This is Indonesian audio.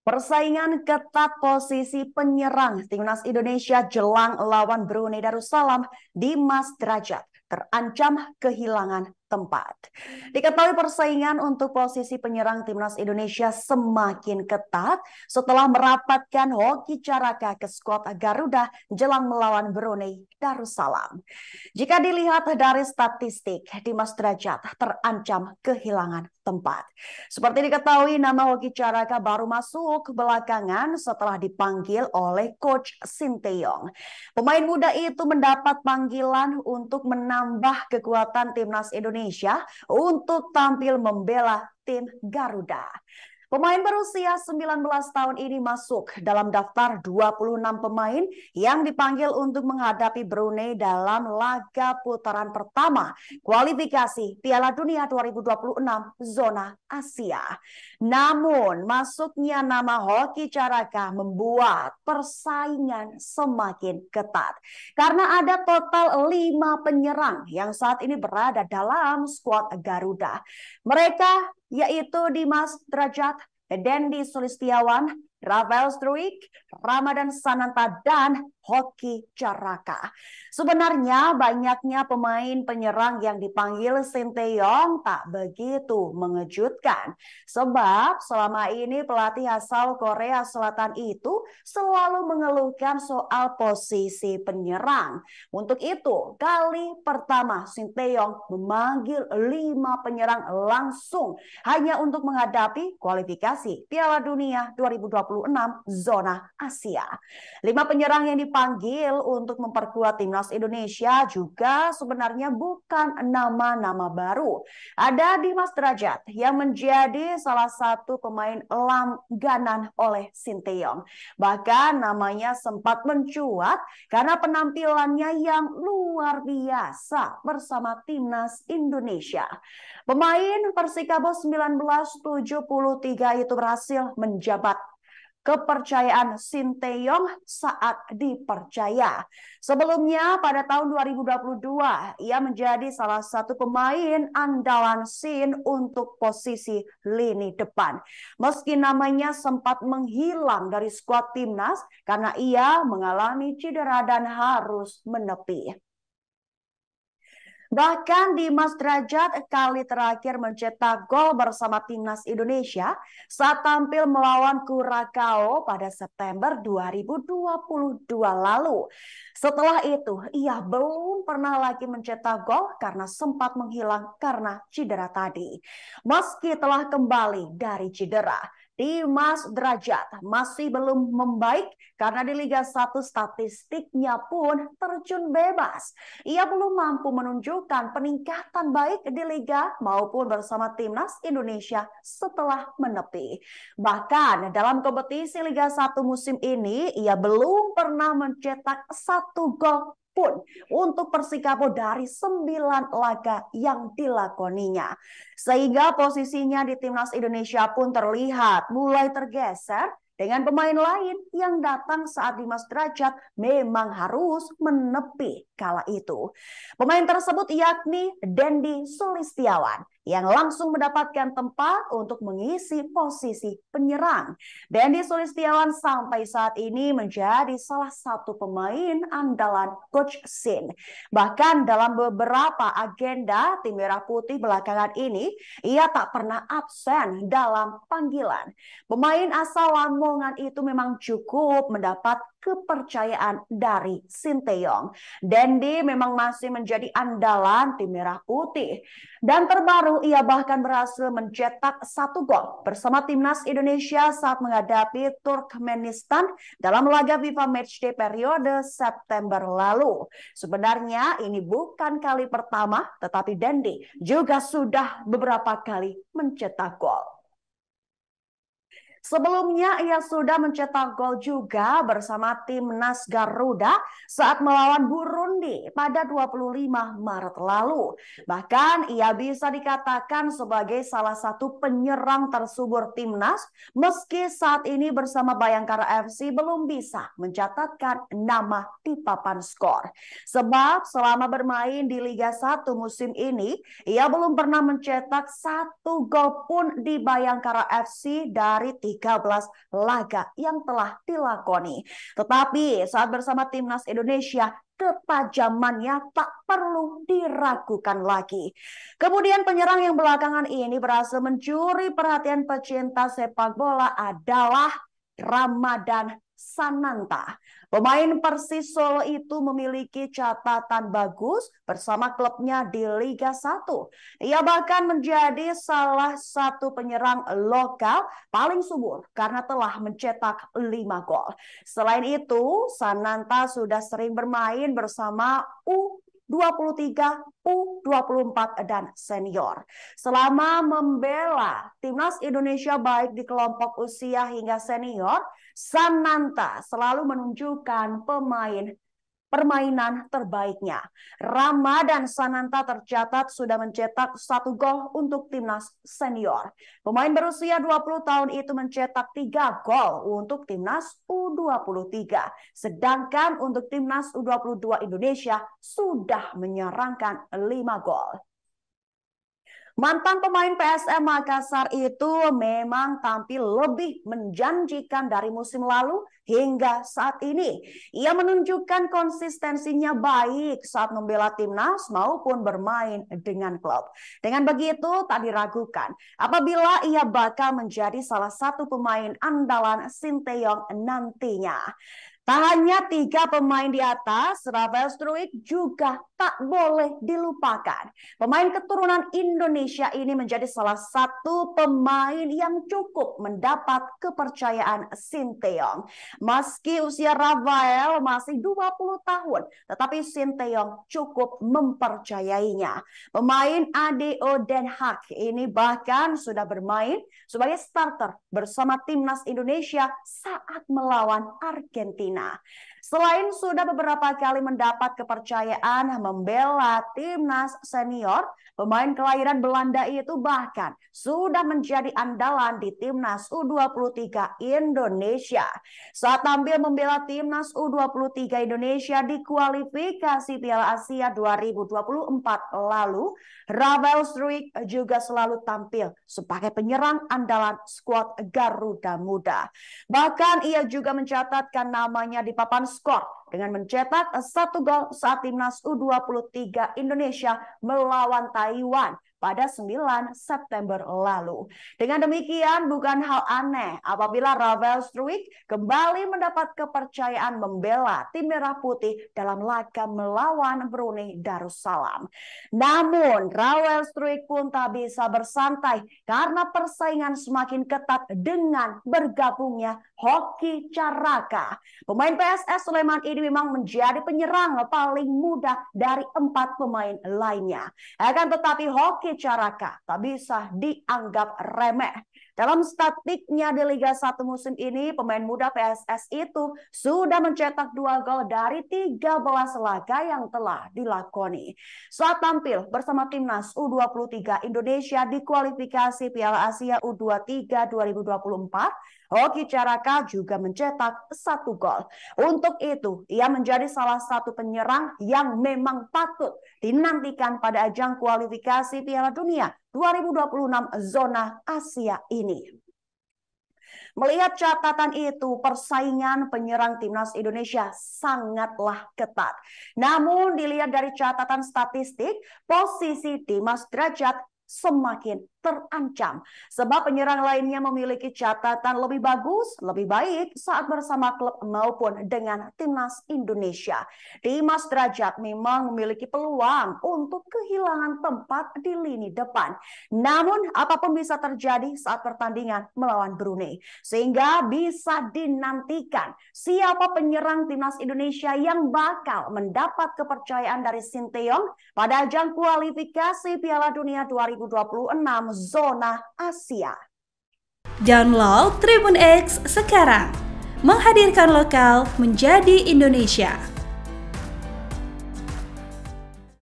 Persaingan ketat posisi penyerang timnas Indonesia jelang lawan Brunei Darussalam di Mas Derajat terancam kehilangan tempat. Diketahui persaingan untuk posisi penyerang timnas Indonesia semakin ketat setelah merapatkan Hoki Caraka ke skuad Garuda jelang melawan Brunei Darussalam. Jika dilihat dari statistik, Dimas Derajat terancam kehilangan tempat. Seperti diketahui, nama Hoki Caraka baru masuk belakangan setelah dipanggil oleh Coach Sinteyong. Pemain muda itu mendapat panggilan untuk menambah kekuatan timnas Indonesia untuk tampil membela tim Garuda. Pemain berusia 19 tahun ini masuk dalam daftar 26 pemain yang dipanggil untuk menghadapi Brunei dalam laga putaran pertama kualifikasi Piala Dunia 2026 zona Asia. Namun, masuknya nama Hoki Caraka membuat persaingan semakin ketat karena ada total 5 penyerang yang saat ini berada dalam skuad Garuda. Mereka yaitu Dimas Derajat, Dendi Sulistiawan, Rafael Struik, Ramadan Sananta, dan Hoki Caraka. Sebenarnya banyaknya pemain penyerang yang dipanggil Sinteyong tak begitu mengejutkan. Sebab selama ini pelatih asal Korea Selatan itu selalu mengeluhkan soal posisi penyerang. Untuk itu, kali pertama Sinteyong memanggil 5 penyerang langsung hanya untuk menghadapi kualifikasi Piala Dunia 2026 zona Asia. 5 penyerang yang dipanggil untuk memperkuat timnas Indonesia juga sebenarnya bukan nama-nama baru. Ada Dimas Derajat yang menjadi salah satu pemain langganan oleh Sinteyong. Bahkan namanya sempat mencuat karena penampilannya yang luar biasa bersama timnas Indonesia. Pemain Persikabo 1973 itu berhasil menjabat kepercayaan Sinteyong saat dipercaya. Sebelumnya pada tahun 2022 ia menjadi salah satu pemain andalan Sin untuk posisi lini depan. Meski namanya sempat menghilang dari skuad timnas karena ia mengalami cedera dan harus menepi. Bahkan Dimas Derajat kali terakhir mencetak gol bersama timnas Indonesia saat tampil melawan Curaçao pada September 2022 lalu. Setelah itu, ia belum pernah lagi mencetak gol karena sempat menghilang karena cedera tadi. Meski telah kembali dari cedera, Dimas Derajat masih belum membaik karena di Liga 1 statistiknya pun terjun bebas. Ia belum mampu menunjukkan peningkatan baik di Liga maupun bersama timnas Indonesia setelah menepi. Bahkan dalam kompetisi Liga 1 musim ini, ia belum pernah mencetak 1 gol pun untuk Persikabo dari 9 laga yang dilakoninya. Sehingga posisinya di timnas Indonesia pun terlihat mulai tergeser dengan pemain lain yang datang saat Dimas Derajat memang harus menepi kala itu. Pemain tersebut yakni Dendi Sulistiawan yang langsung mendapatkan tempat untuk mengisi posisi penyerang. Dendi Sulistiawan sampai saat ini menjadi salah satu pemain andalan Coach Sin. Bahkan dalam beberapa agenda tim Merah Putih belakangan ini, ia tak pernah absen dalam panggilan. Pemain asal Lamongan itu memang cukup mendapat kepercayaan dari Sinteyong. Dendi memang masih menjadi andalan tim Merah Putih. Dan terbaru ia bahkan berhasil mencetak 1 gol bersama timnas Indonesia saat menghadapi Turkmenistan dalam laga FIFA Matchday periode September lalu. Sebenarnya ini bukan kali pertama, tetapi Dendi juga sudah beberapa kali mencetak gol. Sebelumnya ia sudah mencetak gol juga bersama timnas Garuda saat melawan Burundi pada 25 Maret lalu. Bahkan ia bisa dikatakan sebagai salah satu penyerang tersubur timnas meski saat ini bersama Bayangkara FC belum bisa mencatatkan nama di papan skor. Sebab selama bermain di Liga 1 musim ini ia belum pernah mencetak 1 gol pun di Bayangkara FC dari 13 laga yang telah dilakoni. Tetapi saat bersama timnas Indonesia, ketajamannya tak perlu diragukan lagi. Kemudian penyerang yang belakangan ini berhasil mencuri perhatian pecinta sepak bola adalah Ramadhan Sananta. Pemain Persis Solo itu memiliki catatan bagus bersama klubnya di Liga 1. Ia bahkan menjadi salah satu penyerang lokal paling subur karena telah mencetak 5 gol. Selain itu, Sananta sudah sering bermain bersama U23, U24 dan senior. Selama membela timnas Indonesia baik di kelompok usia hingga senior, Sananta selalu menunjukkan permainan terbaiknya. Ramadhan Sananta tercatat sudah mencetak 1 gol untuk timnas senior. Pemain berusia 20 tahun itu mencetak 3 gol untuk timnas U23. Sedangkan untuk timnas U22 Indonesia sudah menyerangkan 5 gol. Mantan pemain PSM Makassar itu memang tampil lebih menjanjikan dari musim lalu hingga saat ini. Ia menunjukkan konsistensinya baik saat membela timnas maupun bermain dengan klub. Dengan begitu, tak diragukan apabila ia bakal menjadi salah satu pemain andalan Sinteyong nantinya. Tak hanya 3 pemain di atas, Rafael Struijk juga tak boleh dilupakan. Pemain keturunan Indonesia ini menjadi salah satu pemain yang cukup mendapat kepercayaan Sinteyong. Meski usia Rafael masih 20 tahun, tetapi Sinteyong cukup mempercayainya. Pemain ADO Den Haag ini bahkan sudah bermain sebagai starter bersama timnas Indonesia saat melawan Argentina. Selain sudah beberapa kali mendapat kepercayaan membela timnas senior, pemain kelahiran Belanda itu bahkan sudah menjadi andalan di timnas U23 Indonesia. Saat tampil membela timnas U23 Indonesia di kualifikasi Piala Asia 2024 lalu, Rafael Struijk juga selalu tampil sebagai penyerang andalan skuad Garuda Muda. Bahkan ia juga mencatatkan namanya di papan skor dengan mencetak 1 gol saat timnas U23 Indonesia melawan Taiwan pada 9 September lalu. Dengan demikian, bukan hal aneh apabila Rafael Struijk kembali mendapat kepercayaan membela tim Merah Putih dalam laga melawan Brunei Darussalam. Namun, Rafael Struijk pun tak bisa bersantai karena persaingan semakin ketat dengan bergabungnya Hoki Caraka. Pemain PSS Sleman ini memang menjadi penyerang paling muda dari 4 pemain lainnya. Akan tetapi Hoki Caraka tak bisa dianggap remeh. Dalam statistiknya di Liga 1 musim ini, pemain muda PSS itu sudah mencetak 2 gol dari 13 laga yang telah dilakoni. Saat tampil bersama timnas U23 Indonesia di kualifikasi Piala Asia U23 2024, Hoki Caraka juga mencetak 1 gol. Untuk itu, ia menjadi salah satu penyerang yang memang patut dinantikan pada ajang kualifikasi Piala Dunia 2026 zona Asia ini. Melihat catatan itu, persaingan penyerang timnas Indonesia sangatlah ketat. Namun dilihat dari catatan statistik, posisi Dimas Drajat semakin terancam sebab penyerang lainnya memiliki catatan lebih bagus, lebih baik saat bersama klub maupun dengan timnas Indonesia. Dimas Drajat memang memiliki peluang untuk kehilangan tempat di lini depan. Namun apapun bisa terjadi saat pertandingan melawan Brunei, sehingga bisa dinantikan siapa penyerang timnas Indonesia yang bakal mendapat kepercayaan dari Sinteyong pada ajang kualifikasi Piala Dunia 2026 zona Asia. Download Tribun X sekarang, menghadirkan lokal menjadi Indonesia.